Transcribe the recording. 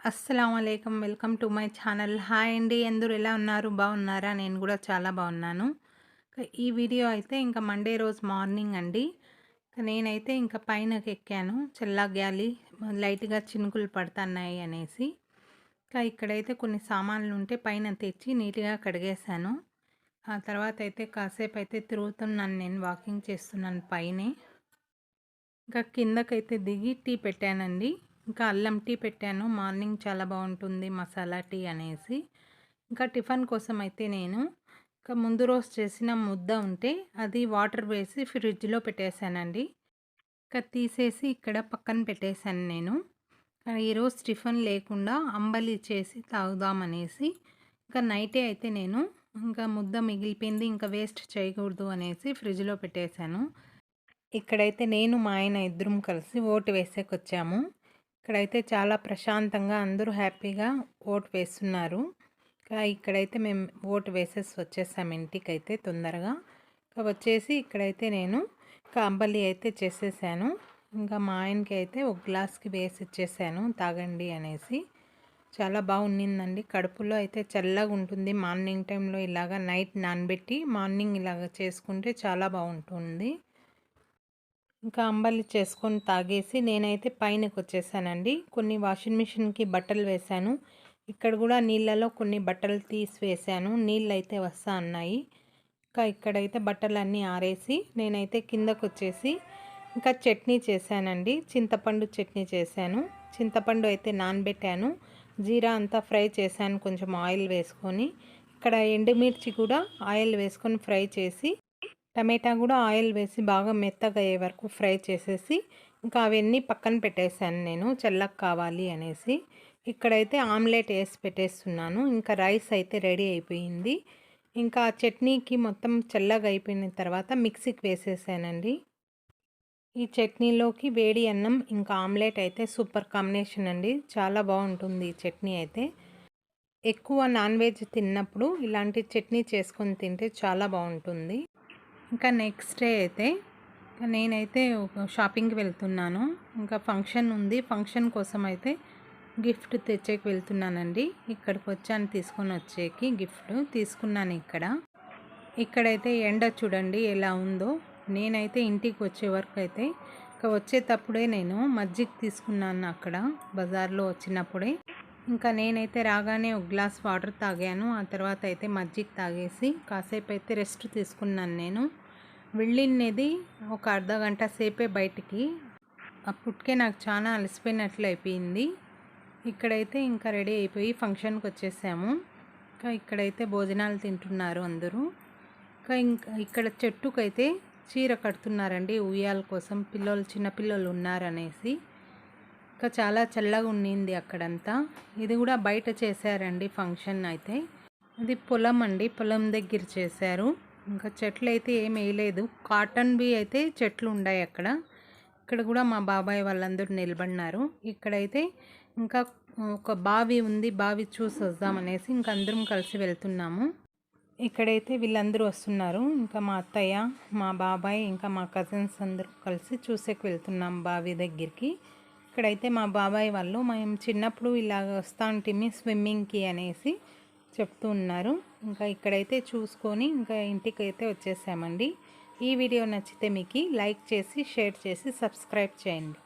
అస్సలాముఅలైకుం. Welcome to my channel. Hi అండి. అందరూ ఎలా ఉన్నారు? బాగున్నారా? నేను కూడా చాలా బాగున్నాను. ఈ వీడియో అయితే ఇంకా మండే రోజు మార్నింగ్ అండి. నేనైతే ఇంకా పైనకి ఎక్కాను. చల్ల గాలి లైట్‌గా చినుకులు పడుతున్నాయి అనేసి. ఇక్కడైతే కొన్ని సామాన్లు ఉంటే పైన తెచ్చి నీట్‌గా కడిగేశాను. ఆ తర్వాత అయితే కాసేపు అయితే తిరుగుతున్నాను, నేను వాకింగ్ చేస్తున్నాను పైనే. ఇంకా కిందకైతే దిగి టీ పెట్టానండి. ఇంకా అల్లం టీ పెట్టాను. మార్నింగ్ చాలా బాగుంటుంది మసాలా టీ అనేసి. ఇంకా టిఫిన్ కోసం అయితే నేను ఇంకా ముందు రోజు చేసిన ముద్ద ఉంటే అది వాటర్ వేసి ఫ్రిడ్జ్లో పెట్టేశానండి. ఇంకా తీసేసి ఇక్కడ పక్కన పెట్టేశాను నేను. ఈరోజు టిఫిన్ లేకుండా అంబలి చేసి తాగుదామనేసి ఇంకా నైటే అయితే నేను ఇంకా ముద్ద మిగిలిపోయింది, ఇంకా వేస్ట్ చేయకూడదు అనేసి ఫ్రిడ్జ్లో పెట్టేశాను. ఇక్కడైతే నేను మా ఆయన ఇద్దరం కలిసి ఓటు వేసేకొచ్చాము. ఇక్కడైతే చాలా ప్రశాంతంగా అందరూ హ్యాపీగా ఓటు వేస్తున్నారు. ఇక్కడైతే మేము ఓటు వేసేసి వచ్చేసాము ఇంటికైతే తొందరగా. వచ్చేసి ఇక్కడైతే నేను అంబలి అయితే చేసేసాను. ఇంకా మా ఆయనకి అయితే ఒక గ్లాస్కి వేసి ఇచ్చేసాను తాగండి అనేసి. చాలా బాగుండిందండి. కడుపులో అయితే చల్లగా ఉంటుంది. మార్నింగ్ టైంలో ఇలాగా నైట్ నానబెట్టి మార్నింగ్ ఇలాగ చేసుకుంటే చాలా బాగుంటుంది. ఇంకా అంబలి చేసుకొని తాగేసి నేనైతే పైనకి వచ్చేసానండి. కొన్ని వాషింగ్ మిషన్కి బట్టలు వేశాను. ఇక్కడ కూడా నీళ్ళలో కొన్ని బట్టలు తీసి వేసాను. నీళ్ళు అయితే వస్తా అన్నాయి. ఇంకా ఇక్కడైతే బట్టలన్నీ ఆరేసి నేనైతే కిందకు వచ్చేసి ఇంకా చట్నీ చేశానండి. చింతపండు చట్నీ చేశాను. చింతపండు అయితే నానబెట్టాను. జీరా అంతా ఫ్రై చేశాను కొంచెం ఆయిల్ వేసుకొని. ఇక్కడ ఎండుమిర్చి కూడా ఆయిల్ వేసుకొని ఫ్రై చేసి, టమాటా కూడా ఆయిల్ వేసి బాగా మెత్తగా అయ్యే వరకు ఫ్రై చేసేసి ఇంకా అవన్నీ పక్కన పెట్టేశాను నేను చల్లగా కావాలి అనేసి. ఇక్కడైతే ఆమ్లెట్ వేసి పెట్టేస్తున్నాను. ఇంకా రైస్ అయితే రెడీ అయిపోయింది. ఇంకా చట్నీకి మొత్తం చల్లగా అయిపోయిన తర్వాత మిక్సీకి వేసేసానండి. ఈ చట్నీలోకి వేడి అన్నం ఇంకా ఆమ్లెట్ అయితే సూపర్ కాంబినేషన్ అండి. చాలా బాగుంటుంది ఈ చట్నీ అయితే. ఎక్కువ నాన్ వెజ్ తిన్నప్పుడు ఇలాంటి చట్నీ చేసుకొని తింటే చాలా బాగుంటుంది. ఇంకా నెక్స్ట్ డే అయితే నేనైతే ఒక షాపింగ్కి వెళ్తున్నాను. ఇంకా ఫంక్షన్ ఉంది. ఫంక్షన్ కోసం అయితే గిఫ్ట్ తెచ్చేకి వెళ్తున్నానండి. ఇక్కడికి వచ్చాను తీసుకొని వచ్చేకి గిఫ్ట్ తీసుకున్నాను. ఇక్కడైతే ఎండ చూడండి ఎలా ఉందో. నేనైతే ఇంటికి వచ్చే వరకు అయితే ఇంకా వచ్చేటప్పుడే నేను మజ్జిగ తీసుకున్నాను అక్కడ బజార్లో వచ్చినప్పుడే. ఇంకా నేనైతే రాగానే ఒక గ్లాస్ వాటర్ తాగాను. ఆ తర్వాత అయితే మజ్జిగ తాగేసి కాసేపు అయితే రెస్ట్ తీసుకున్నాను నేను. వెళ్ళినది ఒక అర్ధగంట సేపే బయటికి. అప్పటికే నాకు చాలా అలసిపోయినట్లు అయిపోయింది. ఇక్కడైతే ఇంకా రెడీ అయిపోయి ఫంక్షన్కి వచ్చేసాము. ఇంకా ఇక్కడైతే భోజనాలు తింటున్నారు అందరూ. ఇంకా ఇక్కడ చెట్టుకైతే చీర కడుతున్నారండి ఉయ్యాల కోసం. చిన్నపిల్లలు ఉన్నారనేసి. ఇంకా చాలా చల్లగా ఉండింది అక్కడంతా. ఇది కూడా బయట చేశారండి ఫంక్షన్ అయితే. ఇది పొలం అండి, పొలం దగ్గర చేశారు. ఇంకా చెట్లు అయితే ఏం వేయలేదు. కాటన్వి అయితే చెట్లు ఉన్నాయి అక్కడ. ఇక్కడ కూడా మా బాబాయ్ వాళ్ళందరూ నిలబడినారు. ఇక్కడైతే ఇంకా ఒక బావి ఉంది, బావి చూసి వద్దామనేసి ఇంకా అందరం కలిసి వెళ్తున్నాము. ఇక్కడైతే వీళ్ళందరూ వస్తున్నారు. ఇంకా మా అత్తయ్య, మా బాబాయ్, ఇంకా మా కజిన్స్ అందరూ కలిసి చూసేకి వెళ్తున్నాం బావి దగ్గరికి. ఇక్కడైతే మా బాబాయ్ వాళ్ళు మేము చిన్నప్పుడు ఇలాగ వస్తా ఉంటే స్విమ్మింగ్కి అనేసి చెప్తూ ఉన్నారు. ఇంకా ఇక్కడైతే చూసుకొని ఇంకా ఇంటికైతే వచ్చేసామండి. ఈ వీడియో నచ్చితే మీకు లైక్ చేసి షేర్ చేసి సబ్స్క్రైబ్ చేయండి.